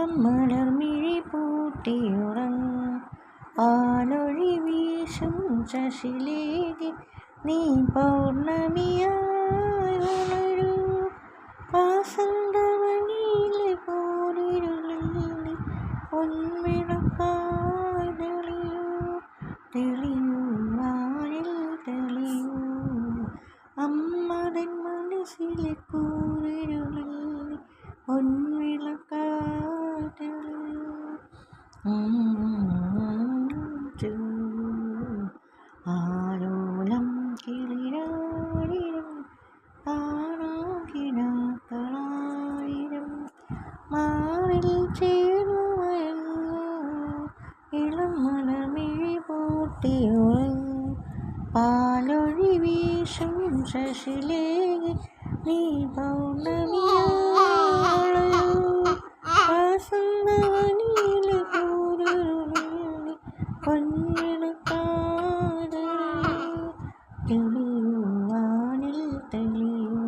ഇളം മലർമിഴി പൂട്ടിയുറങ്ങും പാലൊഴി വീശും ശശിലേഖി നീ പൗർണമിയായി ഉണരൂ വാസന്തവനിയിലെ പോരിരുളിൽ നീ പൊൻവിളക്കായി തെളിയൂ വാനിൽ തെളിയൂ അമ്മതൻ മനസ്സിലെ കൂരിരുളിൽ നീ പൊൻവിളക്കായി തെളിയൂ ആലോലം കിളിരാടിരം കാണാകിനാക്കളായിരം മാറിൽ ചേർന്നുമയങ്ങൂ ഇളം മലർമിഴി പൂട്ടിയുറങ്ങൂ പാലൊഴി വീശും ശശിലേഖി നീ പൗർണമിയാളൂ വാസന്തവനിയിലെ കൂരിരുളിൽ പൊൻവിളക്കായി തെളിയൂ വാനിൽ തെളിയൂ